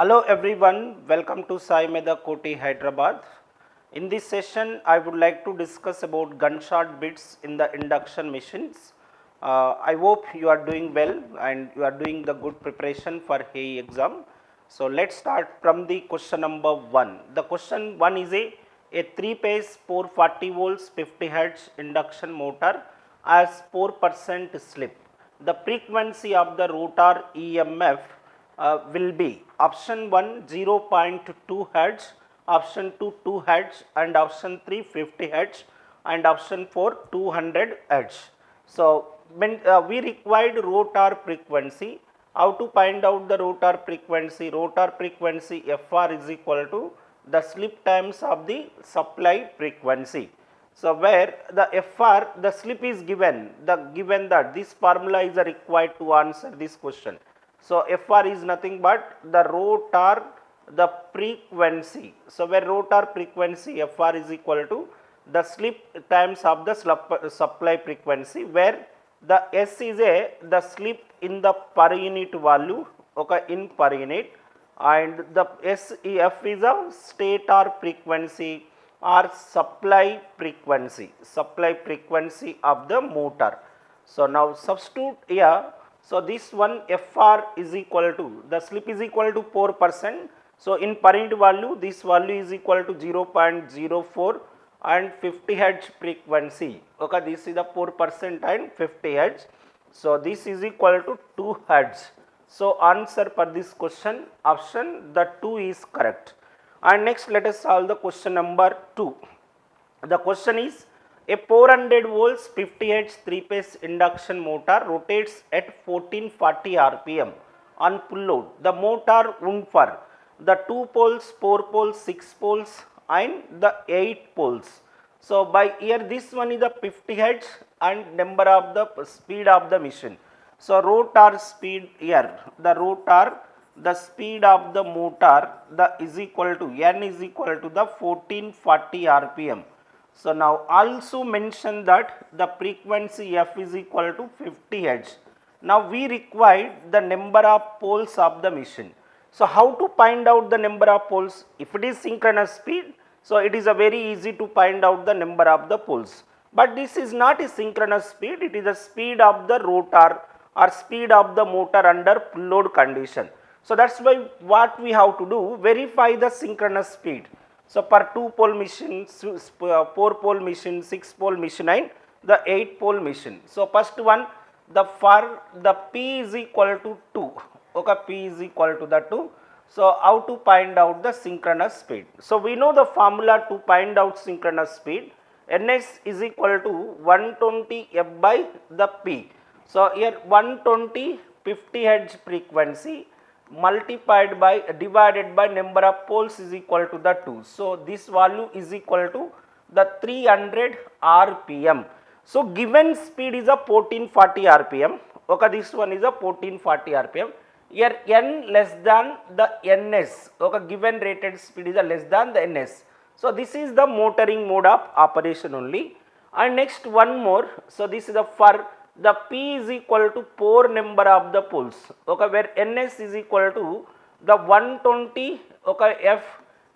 Hello everyone, welcome to Saimedha Koti, Hyderabad. In this session, I would like to discuss about gunshot bits in the induction machines. I hope you are doing well and you are doing the good preparation for HAE exam. So let's start from the question number 1. The question 1 is a 3-phase 440 volts 50 hertz induction motor has 4% slip. The frequency of the rotor EMF will be option 1 0.2 hertz, option 2 2 hertz, and option 3 50 hertz, and option 4 200 hertz. So when we required rotor frequency, how to find out the rotor frequency? Rotor frequency Fr is equal to the slip times of the supply frequency. So where the Fr, the slip is given, given that this formula is required to answer this question. So Fr is nothing but the rotor, the frequency. So where rotor frequency Fr is equal to the slip times of the supply frequency, where the S is the slip in the per unit value, okay, in per unit, and the SEF is a stator frequency or supply frequency of the motor. So now substitute here. So this one Fr is equal to, the slip is equal to 4%. So in per unit value, this value is equal to 0.04 and 50 hertz frequency. Okay, this is the 4% and 50 hertz. So this is equal to 2 hertz. So answer for this question, option the 2 is correct. And next let us solve the question number 2. The question is, a 400 volts 50 hertz 3-phase induction motor rotates at 1440 rpm on full load. The motor wound for the 2 poles, 4 poles, 6 poles and the 8 poles. So by here this one is the 50 hertz and number of the speed of the machine. So rotor speed here, the rotor, the speed of the motor, the is equal to n is equal to the 1440 rpm. So now also mention that the frequency F is equal to 50 hertz. Now we require the number of poles of the machine. So how to find out the number of poles? If it is synchronous speed, so it is a very easy to find out the number of the poles. But this is not a synchronous speed, it is the speed of the rotor or speed of the motor under full load condition. So that's why what we have to do, verify the synchronous speed. So per 2 pole machine, 4 pole machine, 6 pole machine and the 8 pole machine. So first one, the for the P is equal to 2. Okay, P is equal to the 2. So how to find out the synchronous speed? So we know the formula to find out synchronous speed. Ns is equal to 120 F by the P. So here 120 50 hertz frequency multiplied by divided by number of poles is equal to the 2. So this value is equal to the 300 rpm. So given speed is a 1440 rpm. Okay, this one is a 1440 rpm. Here n less than the ns. Okay, given rated speed is a less than the ns. So this is the motoring mode of operation only. And next one more. So this is the for the P is equal to 4 number of the poles, okay, where Ns is equal to the 120, okay, F,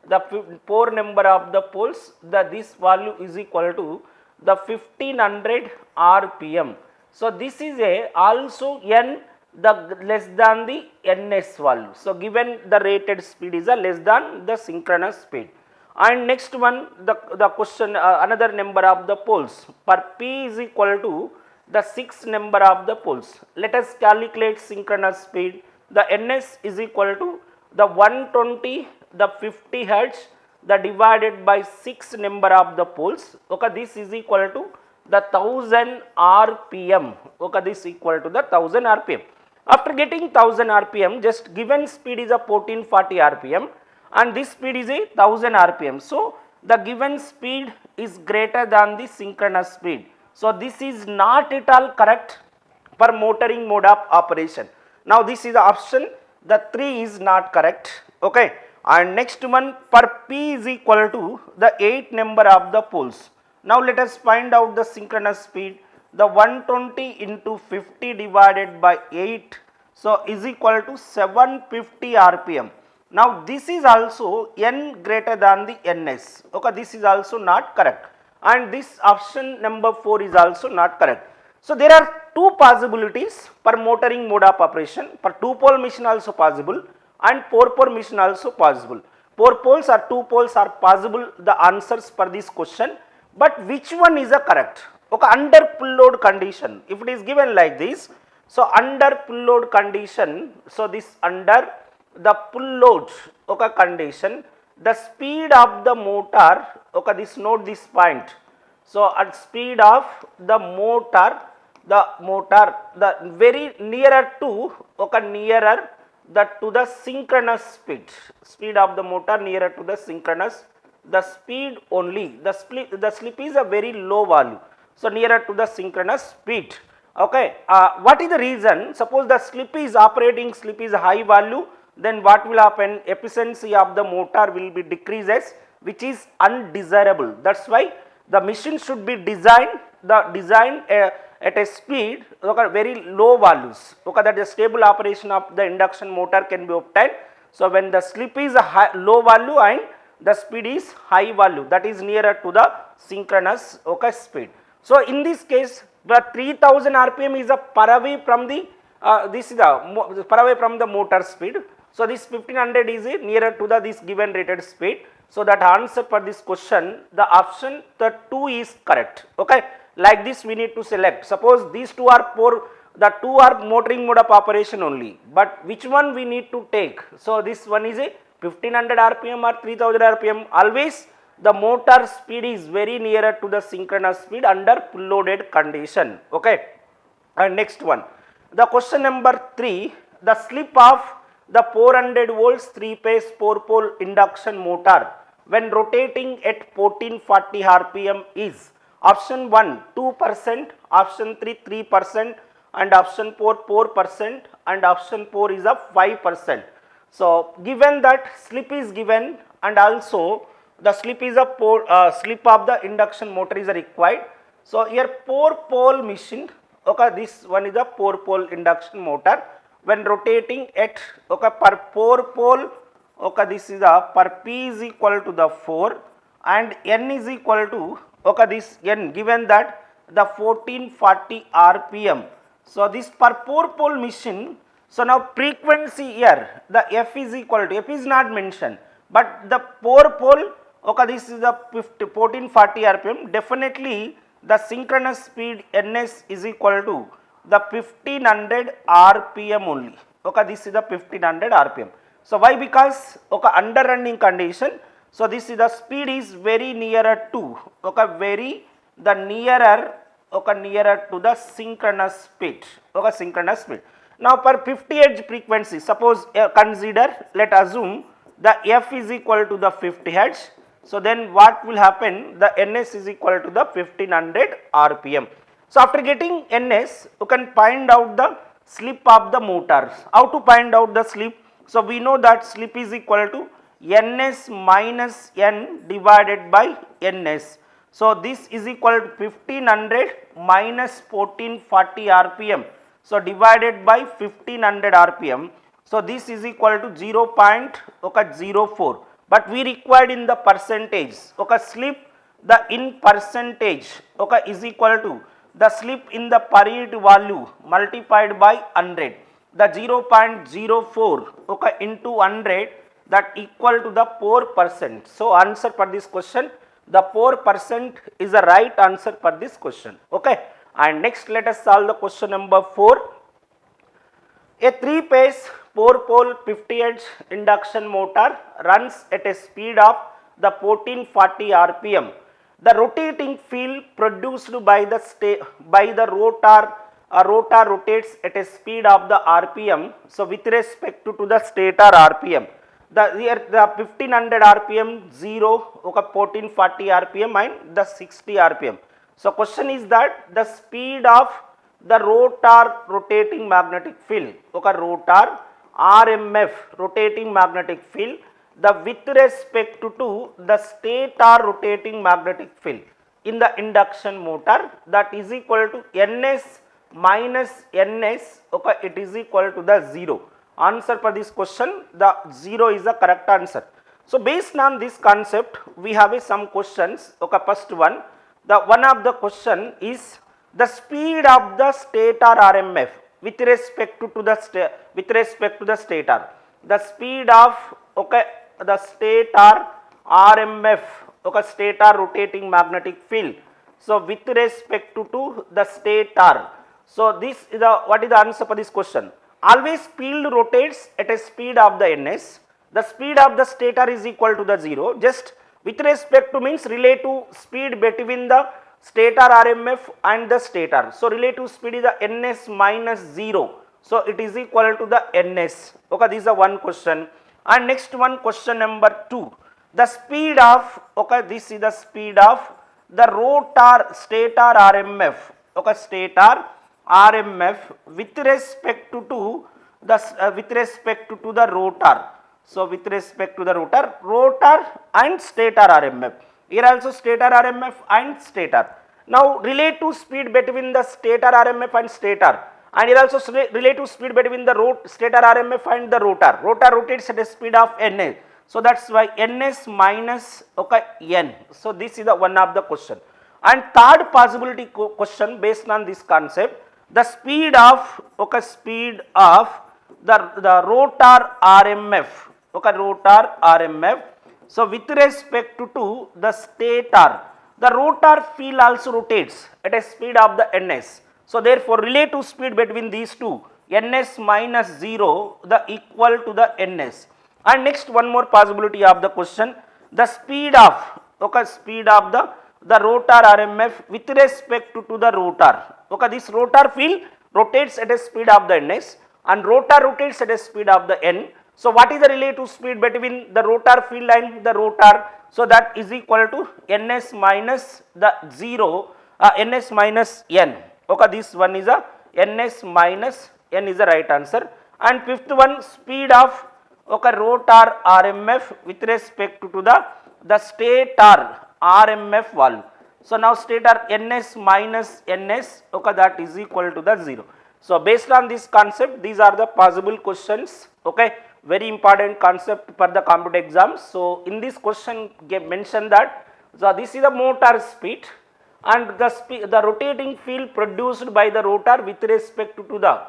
the 4 number of the poles, this value is equal to the 1500 rpm. So this is also N the less than the Ns value. So given the rated speed is a less than the synchronous speed. And next one, the question, another number of the poles, per P is equal to the 6 number of the poles. Let us calculate synchronous speed. The Ns is equal to the 120, the 50 hertz, the divided by 6 number of the poles. Okay, this is equal to the 1000 rpm. Okay, this is equal to the 1000 rpm. After getting 1000 rpm, just given speed is a 1440 rpm and this speed is a 1000 rpm. So the given speed is greater than the synchronous speed. So this is not at all correct for motoring mode of operation. Now this is the option, the 3 is not correct. Okay, and next one, per P is equal to the 8 number of the poles. Now let us find out the synchronous speed. The 120 into 50 divided by 8, so is equal to 750 rpm. Now this is also n greater than the ns. Okay, this is also not correct, and this option number 4 is also not correct. So there are two possibilities for motoring mode of operation. For 2-pole machine also possible and 4-pole machine also possible. 4 poles or 2 poles are possible, the answers for this question, but which one is a correct? Okay, under full load condition, if it is given like this, so under full load condition, so this under the full load, okay, condition, the speed of the motor, okay, this note this point, so at speed of the motor the very nearer to, okay, nearer to the synchronous speed of the motor nearer to the synchronous, the speed only, the slip is a very low value, so nearer to the synchronous speed. Okay, what is the reason? Suppose the operating slip is high value, then what will happen? Efficiency of the motor will be decreases, which is undesirable. That's why the machine should be designed at a speed, okay, very low values, okay, that the stable operation of the induction motor can be obtained. So when the slip is a low value and the speed is high value, that is nearer to the synchronous, okay, speed. So in this case, the 3000 rpm is a far away from the this is the far away from the motor speed. So this 1500 is nearer to the this given rated speed. So that answer for this question, the option the 2 is correct. Okay, like this we need to select. Suppose these two are the two are motoring mode of operation only, but which one we need to take? So this one is a 1500 rpm or 3000 rpm. Always the motor speed is very nearer to the synchronous speed under full loaded condition. Okay, and next one, the question number 3, the slip of the 400 volts 3-phase 4-pole induction motor when rotating at 1440 rpm is option 1 2%, option 3 3%, and option 4 4%, and option 4 is a 5%. So given that slip is given and also the slip is a slip of the induction motor is required. So here 4-pole machine, okay, this one is a 4-pole induction motor when rotating at, okay, per 4-pole, okay, this is a per p is equal to the 4 and n is equal to, okay, this n given that the 1440 rpm. So this per 4-pole machine, so now frequency here the f is equal to, f is not mentioned, but the 4-pole, okay, this is the 1440 rpm, definitely the synchronous speed ns is equal to the 1500 rpm only. Okay, this is the 1500 rpm. So why? Because, okay, under running condition, so this is the speed is very nearer to, okay, very the nearer, okay, nearer to the synchronous speed, okay, synchronous speed. Now per 50 Hz frequency, suppose consider, let assume the f is equal to the 50 Hz. So then what will happen? The ns is equal to the 1500 rpm. So after getting ns, you can find out the slip of the motors. How to find out the slip? So we know that slip is equal to ns minus n divided by ns. So this is equal to 1500 minus 1440 rpm. So divided by 1500 rpm. So this is equal to 0.04. But we required in the percentage. Okay, slip the in percentage, okay, is equal to the slip in the per unit value multiplied by 100. The 0.04, okay, into 100, that equal to the 4%. So answer for this question, the 4% is the right answer for this question. Okay, and next let us solve the question number 4. A 3-phase 4-pole 50 Hz induction motor runs at a speed of the 1440 rpm. The rotating field produced by the rotor rotates at a speed of the rpm. So with respect to the stator rpm, the 1500 rpm 0, okay, 1440 rpm and the 60 rpm. So question is that the speed of the rotor rotating magnetic field, okay, rotor RMF rotating magnetic field, the with respect to the stator rotating magnetic field in the induction motor, that is equal to ns minus ns, okay, it is equal to the 0. Answer for this question, the 0 is the correct answer. So based on this concept, we have some questions. Okay, first one, the one of the question is the speed of the stator RMF with respect to the stator. The speed of the stator RMF, stator rotating magnetic field. So with respect to the stator. So this is the what is the answer for this question? Always field rotates at a speed of the ns. The speed of the stator is equal to the 0. Just with respect to means relative speed between the stator RMF and the stator. So relative speed is the ns minus 0. So it is equal to the ns. Okay, this is the one question. And next one, question number 2. The speed of, this is the speed of the rotor stator RMF. Stator RMF with respect to the rotor. So with respect to the rotor and stator RMF. Here also stator RMF and stator. Now relative speed between the stator RMF and stator, and here also relative speed between the stator RMF and the rotor. Rotor rotates at a speed of n. So that's why ns minus n. So this is the one of the question. And third possibility question based on this concept, the speed of the rotor RMF, rotor RMF. So with respect to the stator, the rotor field also rotates at a speed of the ns. So therefore relative speed between these two, ns minus 0, the equal to the ns. And next one more possibility of the question, the speed of the rotor RMF with respect to the rotor. This rotor field rotates at a speed of the ns and rotor rotates at a speed of the n. So what is the relative speed between the rotor field and the rotor? So that is equal to ns minus the 0, ns minus n. This one is a ns minus n is the right answer. And fifth one, speed of rotor RMF with respect to the stator RMF value. So now stator ns minus ns, that is equal to the 0. So based on this concept, these are the possible questions. Very important concept for the competitive exams. So in this question mentioned that, so this is the motor speed and the rotating field produced by the rotor with respect to the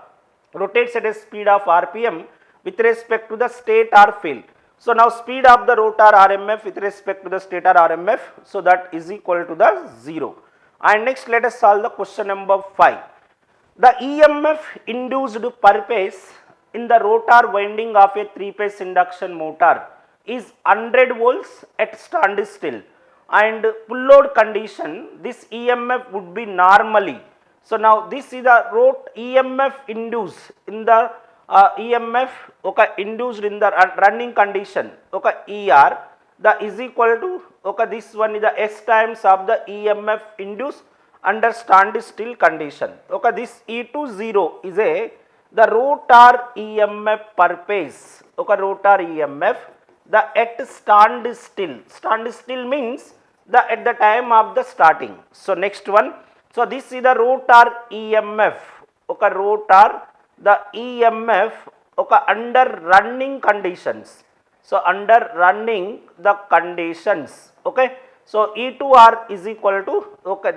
rotates at a speed of rpm with respect to the stator field. So now speed of the rotor RMF with respect to the stator RMF, so that is equal to the 0. And next let us solve the question number 5. The EMF induced per phase in the rotor winding of a 3-phase induction motor is 100 volts at standstill, and full load condition this EMF would be normally. So now this is the EMF induced in the EMF induced in the running condition ER, the is equal to this one is the S times of the EMF induced under standstill condition. This E20 is the rotor EMF per phase, rotor EMF, the at standstill. Standstill means the at the time of the starting. So next one, so this is the rotor EMF, rotor the EMF under running conditions. So under running the conditions, so E2R is equal to,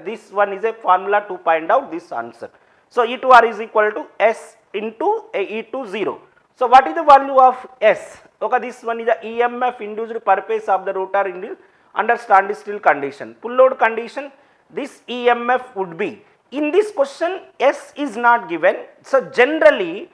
this one is a formula to find out this answer. So E2R is equal to S into E20. So what is the value of S? This one is the EMF induced per phase of the rotor induced under standstill condition. Full load condition, this EMF would be, in this question S is not given. So generally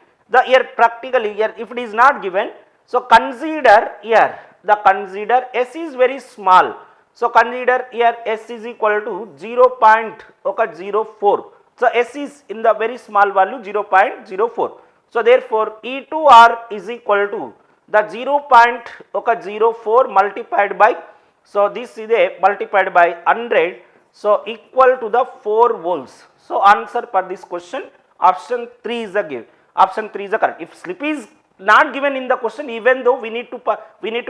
practically here if it is not given, so consider here consider S is very small. So consider here S is equal to 0.04. So S is in the very small value 0.04. So therefore E2R is equal to the 0.04 multiplied by, so this is a multiplied by 100, so equal to the 4 volts. So answer for this question, option 3 is the give. Option 3 is the correct. If slip is not given in the question, even though we need to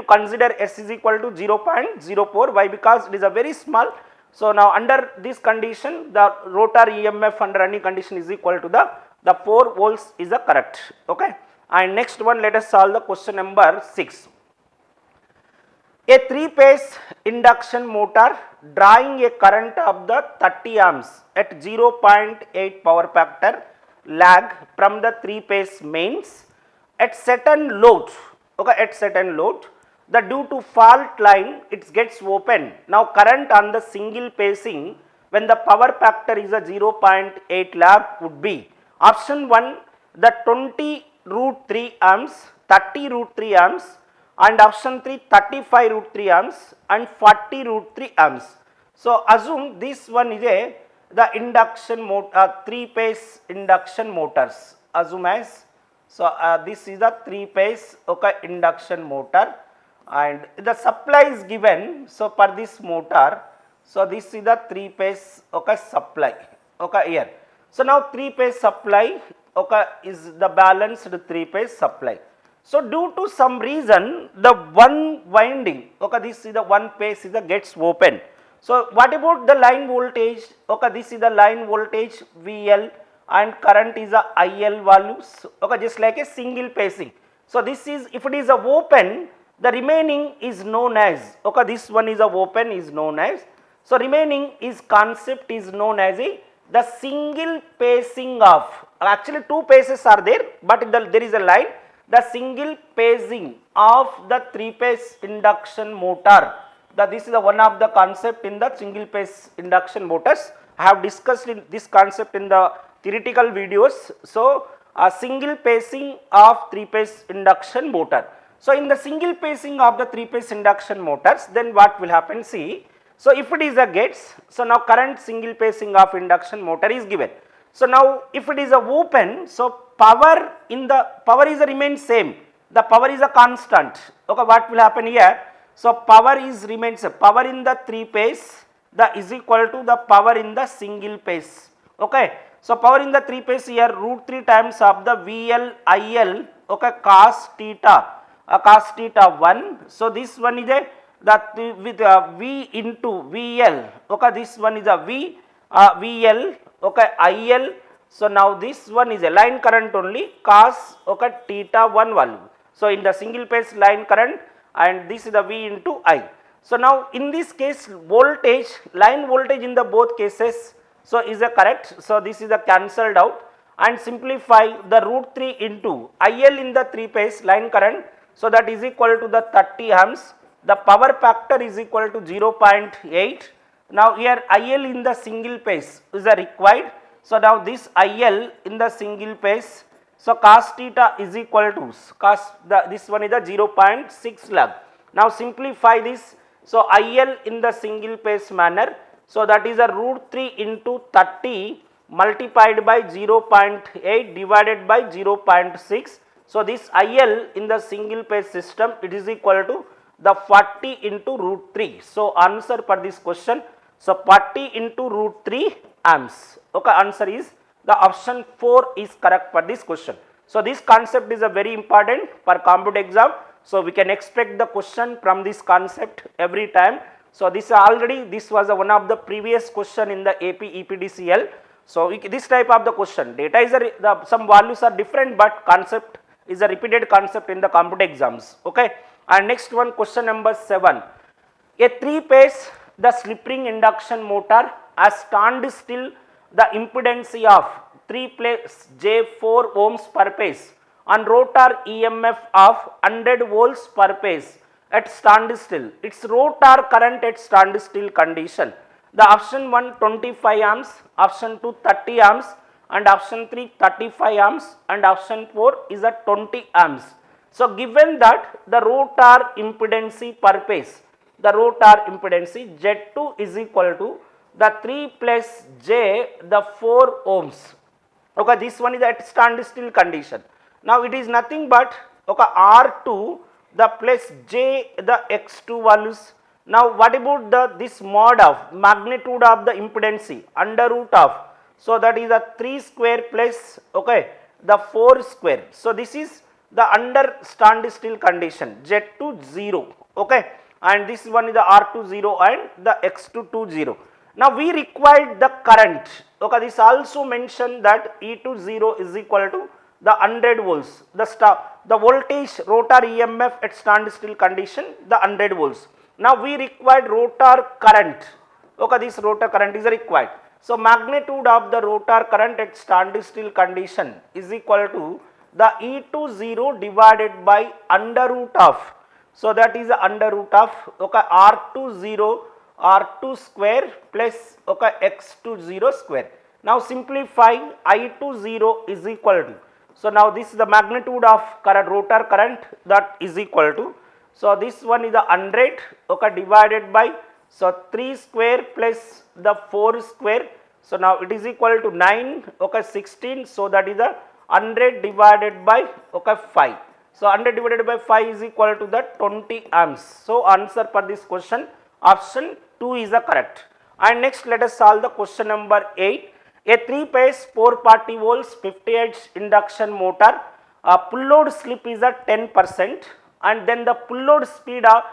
consider S is equal to 0.04. Why? Because it is a very small. So now under this condition, the rotor EMF under running condition is equal to the 4 volts is the correct. And next one, let us solve the question number 6. A 3-phase induction motor drawing a current of the 30 amps at 0.8 power factor lag from the 3-phase mains at certain load, okay, at certain load, the due to fault line it gets open. Now current on the single phasing when the power factor is a 0.8 lag would be option 1, the 20 root 3 amps, 30 root 3 amps, and option 3, 35 root 3 amps and 40 root 3 amps. So assume this one is the induction motor, 3-phase induction motors. Assume as, so this is the 3-phase, okay, induction motor, and the supply is given. So for this motor, so this is the 3-phase, okay, supply, okay, here. So now 3-phase supply, okay, is the balanced 3-phase supply. So due to some reason the one winding, okay, this is the one phase is the gets open. So what about the line voltage? Okay, this is the line voltage VL and current is a IL values, okay, just like a single phasing. So this is, if it is a open, the remaining is known as, okay, this one is a open is known as, so remaining is concept is known as the single phasing of, actually two phases are there, but there is a line, the single phasing of the 3-phase induction motor. This is the one of the concept in the single phase induction motors. I have discussed this concept in the theoretical videos. So single phasing of 3-phase induction motor. So in the single phasing of the 3-phase induction motors, then what will happen? See, so if it is a gets, so now current single phasing of induction motor is given. So now if it is a open, so power in the power is a remains same, the power is a constant, okay, what will happen here? So power is remains, power in the 3-phase the is equal to the power in the single phase, okay. So power in the 3-phase here root 3 times of the VL IL, okay, cos theta 1. So this one is a that with V into VL, okay, this one is a VL, okay, IL. So now this one is a line current only cos, okay, theta 1 value. So in the single phase line current, and this is the V into I. So now in this case voltage, line voltage in the both cases, so is a correct. So this is a cancelled out, and simplify the root 3 into IL in the 3-phase line current. So that is equal to the 30 amps. The power factor is equal to 0.8. Now here IL in the single phase is a required. So now this IL in the single phase, so cos theta is equal to cos this one is the 0.6 lag. Now simplify this. So IL in the single phase manner, so that is a root 3 into 30 multiplied by 0.8 divided by 0.6. So this IL in the single phase system, it is equal to the 40 into root 3. So answer for this question, so 40 into root 3 amps. Okay, answer is the option 4 is correct for this question. So this concept is a very important for computer exam. So we can expect the question from this concept every time. So this was one of the previous question in the AP EPDCL. So this type of the question, data is some values are different, but concept is a repeated concept in the computer exams. Okay, and next one, question number 7. A 3-phase the slip ring induction motor as standstill the impedance of 3+ J4 ohms per phase on rotor EMF of 100 volts per phase at standstill. Its rotor current at standstill condition. The option 1 25 amps, option 2 30 amps, and option 3 35 amps, and option 4 is a 20 amps. So given that the rotor impedance per phase, the rotor impedance Z2 is equal to the 3+ J the 4 ohms. Okay, this one is at standstill condition. Now it is nothing but okay, R2 the plus J the X2 values. Now what about this mod of magnitude of the impedance under root of, so that is a 3 square plus okay the 4 square. So this is the under standstill condition Z2 0, okay, and this one is the R2 0 and the X2 2 0. Now we required the current, okay, this also mentioned that E2 0 is equal to the 100 volts, the voltage rotor EMF at standstill condition, the 100 volts. Now we required rotor current. Okay, this rotor current is required. So magnitude of the rotor current at standstill condition is equal to the E20 divided by under root of. So that is the under root of, okay, R20 R2 square plus, okay, X20 square. Now simplify, I20 is equal to, so now this is the magnitude of current, rotor current, that is equal to, so this one is the 100, okay, divided by, so 3 square plus the 4 square, so now it is equal to 9, okay, 16, so that is the 100 divided by, okay, 5. So 100 divided by 5 is equal to the 20 amps. So answer for this question, option 2 is the correct. And next let us solve the question number 8. A 3-phase 440 volts 50Hz induction motor, pull load slip is at 10%, and then the pull load speed of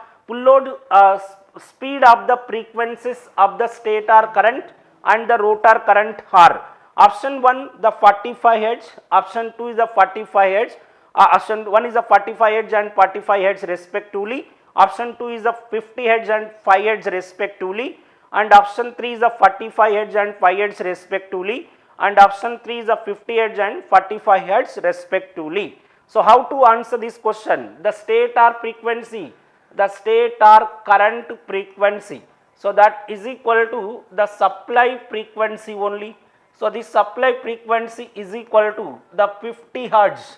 the frequencies of the stator current and the rotor current are. Option 1 the 45 Hz, option 2 is the 45 Hz, option 1 is the 45 Hz and 45 Hz respectively, option 2 is the 50 Hz and 5 Hz respectively, and option 3 is the 45 Hz and 5 Hz respectively, and option 3 is the 50 Hz and 45 Hz respectively. So how to answer this question? The stator frequency, the stator current frequency, so that is equal to the supply frequency only. So this supply frequency is equal to the 50 Hz,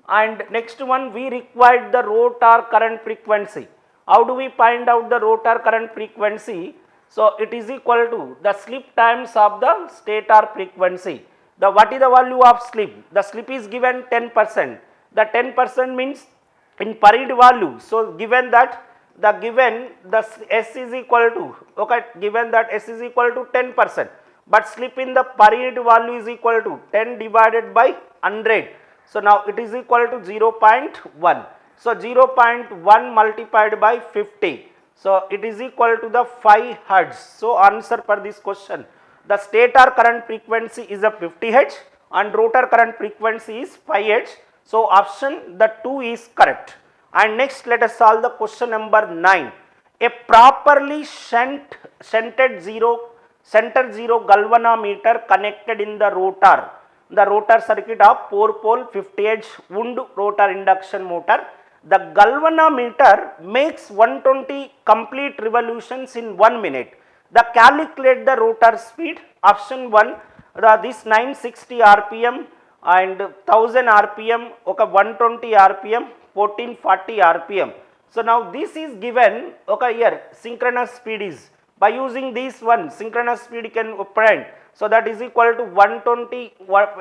and next one we required the rotor current frequency. How do we find out the rotor current frequency? So it is equal to the slip times of the stator frequency. The what is the value of slip? The slip is given 10%. The 10% means in per unit value. So given that the S is equal to, okay, given that S is equal to 10%, but slip in the per unit value is equal to 10 divided by 100. So now it is equal to 0.1. So 0.1 multiplied by 50. So it is equal to the 5 Hz. So answer for this question, the stator current frequency is a 50 Hz and rotor current frequency is 5 Hz. So option the 2 is correct. And next let us solve the question number 9. A properly center zero galvanometer connected in the rotor circuit of 4-pole 50 Hz wound rotor induction motor. The galvanometer makes 120 complete revolutions in 1 minute. The calculate the rotor speed. Option 1 this 960 rpm and 1000 rpm, okay, 120 rpm, 1440 rpm. So now this is given, okay, here synchronous speed is, by using this one synchronous speed can find. So that is equal to 120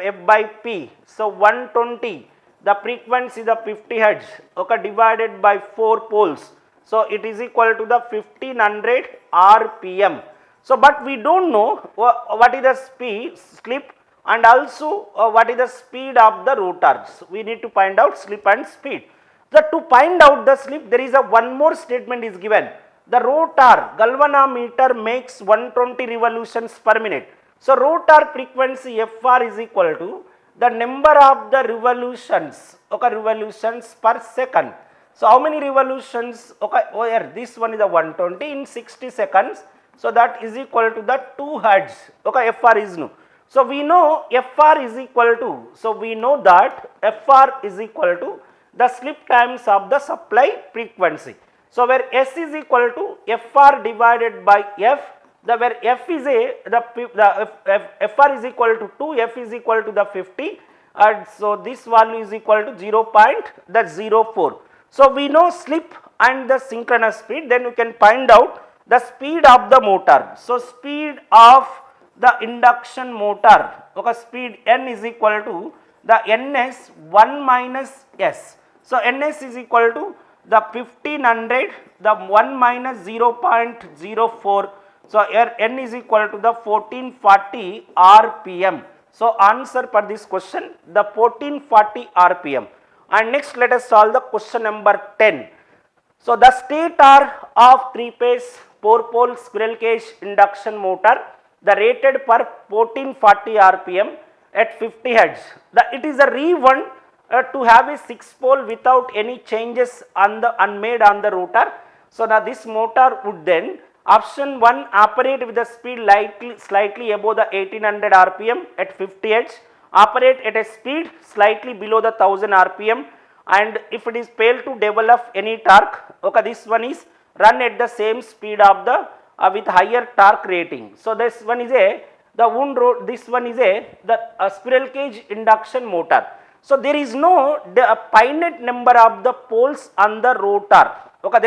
F by P. So 120, the frequency the 50 Hz, okay, divided by 4 poles. So it is equal to the 1500 rpm. So but we don't know what is the slip and also what is the speed of the rotors. We need to find out slip and speed. So to find out the slip, there is a one more statement is given. The rotor galvanometer makes 120 revolutions per minute. So rotor frequency Fr is equal to the number of the revolutions, okay, revolutions per second. So how many revolutions? Okay, oh here this one is the 120 in 60 seconds. So that is equal to the 2 Hz. Okay, Fr is new. So we know Fr is equal to, so we know that Fr is equal to the slip times of the supply frequency. So where S is equal to Fr divided by F, the where F is Fr is equal to 2, F is equal to the 50, and so this value is equal to 0.04. So we know slip and the synchronous speed, then we can find out the speed of the motor. So speed of the induction motor, okay, speed N is equal to the Ns 1 minus S. So Ns is equal to the 1500, the 1 minus 0.04. So here N is equal to the 1440 rpm. So answer for this question, the 1440 rpm. And next let us solve the question number 10. So the stator of 3-phase 4-pole squirrel cage induction motor, the rated per 1440 rpm at 50 Hz. It is a rewound to have a 6 pole without any changes on the made on the rotor. So now this motor would then, option 1, operate with the speed slightly above the 1800 rpm at 50 Hz, operate at a speed slightly below the 1000 rpm, and if it is failed to develop any torque, okay, this one is run at the same speed of the with higher torque rating. So this one is a this one is a squirrel cage induction motor. So there is no finite number of the poles on the rotor. Okay,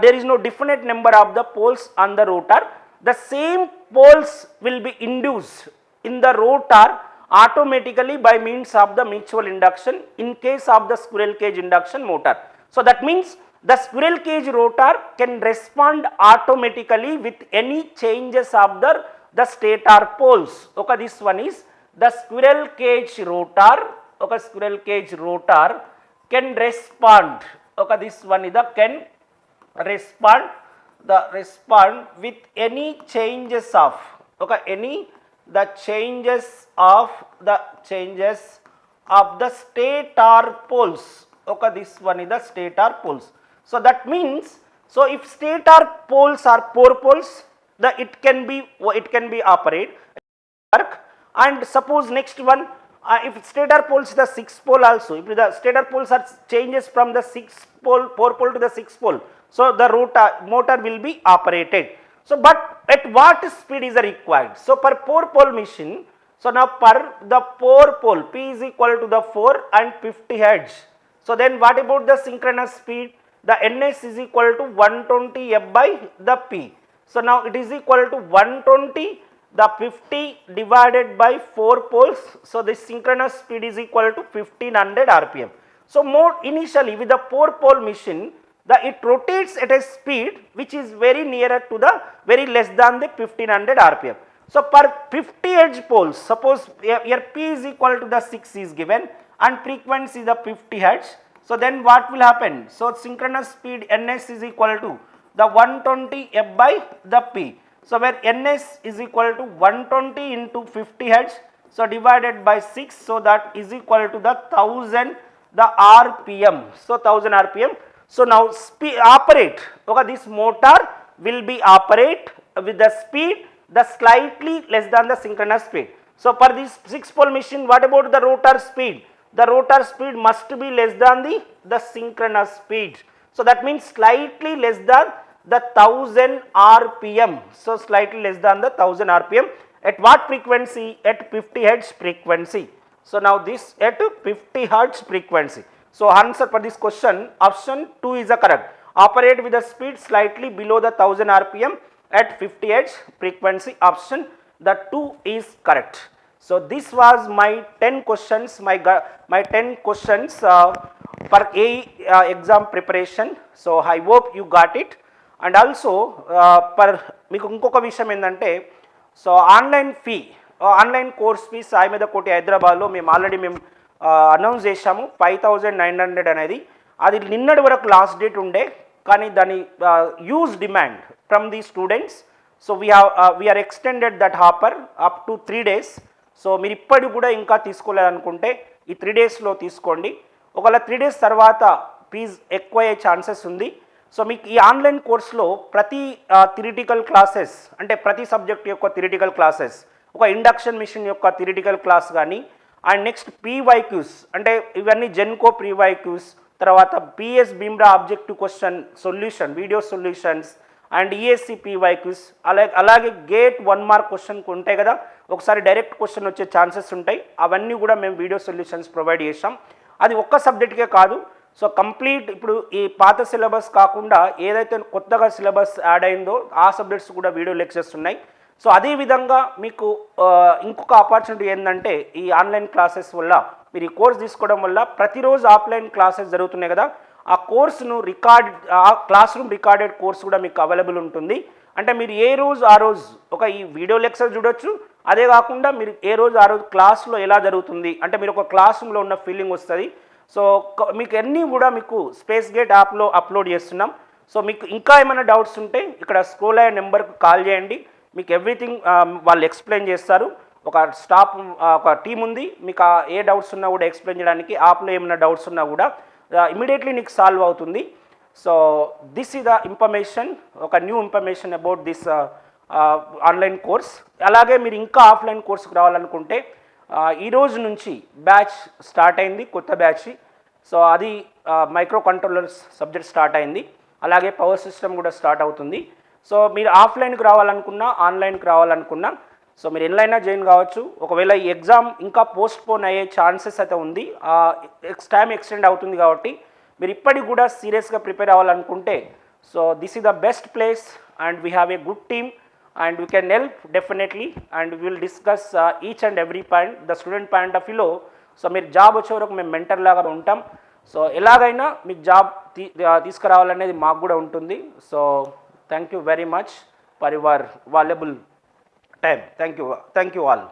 there is no definite number of the poles on the rotor. The same poles will be induced in the rotor automatically by means of the mutual induction in case of the squirrel cage induction motor. So that means the squirrel cage rotor can respond automatically with any changes of the stator poles. Okay, this one is the squirrel cage rotor. Okay, squirrel cage rotor can respond. Okay, this one is the can respond with any changes of, okay, any the changes of the stator poles. Okay, this one is the stator poles. So that means, so if stator poles are 4 poles, it can be operated, and suppose next one, if stator poles is the 6 pole also, if the stator poles are changes from the 4 pole to the 6 pole, so the motor will be operated. So but at what speed is required? So per 4 pole machine, so now per the 4 pole, P is equal to the 4 and 50 Hz. So then what about the synchronous speed? The Ns is equal to 120 F by the P. So now it is equal to 120 the 50 divided by 4 poles. So the synchronous speed is equal to 1500 rpm. So more initially with the 4 pole machine, it rotates at a speed which is very nearer to the very less than the 1500 rpm. So per 50 Hz poles, suppose here P is equal to the 6 is given and frequency is the 50 Hz. So then what will happen? So synchronous speed Ns is equal to the 120 F by the P. So where Ns is equal to 120 into 50 Hz, so divided by 6, so that is equal to the 1000 the rpm. So 1000 rpm. So now operate, okay, this motor will be operate with the speed the slightly less than the synchronous speed. So for this 6 pole machine, what about the rotor speed? The rotor speed must be less than the synchronous speed. So that means slightly less than the 1000 rpm. So slightly less than the 1000 rpm. At what frequency? At 50 Hz frequency. So now this at 50 Hz frequency. So answer for this question, option 2 is the correct. Operate with a speed slightly below the 1000 rpm at 50 Hz frequency. Option the 2 is correct. So this was my 10 questions, my 10 questions for A exam preparation. So I hope you got it. And also మీకు ఇంకొక విషయం ఏంటంటే, so online course fee సాయిమేధ కోటి హైదరాబాద్లో మేము already announce చేశాము 5900 అనేది. అది నిన్నటి వరకు లాస్ట్ డేట్ ఉండే, కానీ దాని huge demand from the students. So we are extended that offer up to 3 days. సో మీరు ఇప్పటికి కూడా ఇంకా తీసుకోలేదనుకుంటే ఈ 3 daysలో తీసుకోండి. ఒకవేళ 3 days తర్వాత ఫీజు ఎక్కువ అయ్యే ఛాన్సెస్ ఉంది. సో మీకు ఈ ఆన్లైన్ కోర్సులో ప్రతి థియరిటికల్ క్లాసెస్, అంటే ప్రతి సబ్జెక్ట్ యొక్క థియరిటికల్ క్లాసెస్, ఒక ఇండక్షన్ మిషన్ యొక్క థియరిటికల్ క్లాస్ కానీ, అండ్ నెక్స్ట్ పీవైక్యూస్, అంటే ఇవన్నీ జెన్కో పీవైక్యూస్, తర్వాత PS Bimbhra objective question solution, video solutions, and ESC PYQs, అలాగే గేట్ 1 మార్క్ క్వశ్చన్ ఉంటాయి కదా, ఒకసారి డైరెక్ట్ క్వశ్చన్ వచ్చే ఛాన్సెస్ ఉంటాయి. అవన్నీ కూడా మేము వీడియో సొల్యూషన్స్ ప్రొవైడ్ చేసాం. అది ఒక్క సబ్జెక్ట్కే కాదు. సో కంప్లీట్ ఇప్పుడు ఈ పాత సిలబస్ కాకుండా ఏదైతే కొత్తగా సిలబస్ యాడ్ అయిందో ఆ సబ్జెక్ట్స్ కూడా వీడియో లెక్చర్స్ ఉన్నాయి. సో అదేవిధంగా మీకు ఇంకొక ఆపర్చునిటీ ఏంటంటే, ఈ ఆన్లైన్ క్లాసెస్ వల్ల మీరు ఈ కోర్స్ తీసుకోవడం వల్ల ప్రతిరోజు ఆఫ్లైన్ క్లాసెస్ జరుగుతున్నాయి కదా, ఆ కోర్సును క్లాస్ రూమ్ రికార్డెడ్ కోర్స్ కూడా మీకు అవైలబుల్ ఉంటుంది. అంటే మీరు ఏ రోజు ఆ రోజు ఈ వీడియో లెక్చర్ చూడొచ్చు. అదే కాకుండా మీరు ఏ రోజు ఆ రోజు క్లాస్లో ఎలా జరుగుతుంది అంటే మీరు ఒక క్లాస్ రూమ్లో ఉన్న ఫీలింగ్ వస్తుంది. సో మీకు అన్నీ కూడా మీకు స్పేస్ గేట్ యాప్లో అప్లోడ్ చేస్తున్నాం. సో మీకు ఇంకా ఏమైనా డౌట్స్ ఉంటే ఇక్కడ స్క్రోల్ అయ్యే నెంబర్కి కాల్ చేయండి, మీకు ఎవ్రీథింగ్ వాళ్ళు ఎక్స్ప్లెయిన్ చేస్తారు. ఒక స్టాఫ్ ఒక టీం ఉంది, మీకు ఏ డౌట్స్ ఉన్నా కూడా ఎక్స్ప్లెయిన్ చేయడానికి, యాప్లో ఏమైనా డౌట్స్ ఉన్నా కూడా ఇమీడియట్లీ నీకు సాల్వ్ అవుతుంది. So this is the information, ఒక new information about this online course. అలాగే మీరు ఇంకా ఆఫ్లైన్ కోర్సుకు రావాలనుకుంటే ఈ రోజు నుంచి బ్యాచ్ స్టార్ట్ అయింది, కొత్త బ్యాచ్. సో అది మైక్రో కంట్రోలర్స్ సబ్జెక్ట్ స్టార్ట్ అయింది, అలాగే పవర్ సిస్టమ్ కూడా స్టార్ట్ అవుతుంది. సో మీరు ఆఫ్లైన్కి రావాలనుకున్నా, ఆన్లైన్కి రావాలనుకున్నా, సో మీరు ఎన్లైనా జాయిన్ కావచ్చు. ఒకవేళ ఈ ఎగ్జామ్ ఇంకా పోస్ట్పోన్ అయ్యే ఛాన్సెస్ అయితే ఉంది, టైం ఎక్స్టెండ్ అవుతుంది కాబట్టి మీరు ఇప్పటికి కూడా సీరియస్గా ప్రిపేర్ అవ్వాలనుకుంటే, so this is the best place and we have a good team and we can help definitely, and we will discuss each and every point the student point of view lo. So meer job వచ్చే వరకు మేము mentor లాగా ఉంటాం. So ఎలాగైనా మీకు job తీసుకురావాలనేది మాకు కూడా ఉంటుంది. So thank you very much for your valuable time. Thank you all.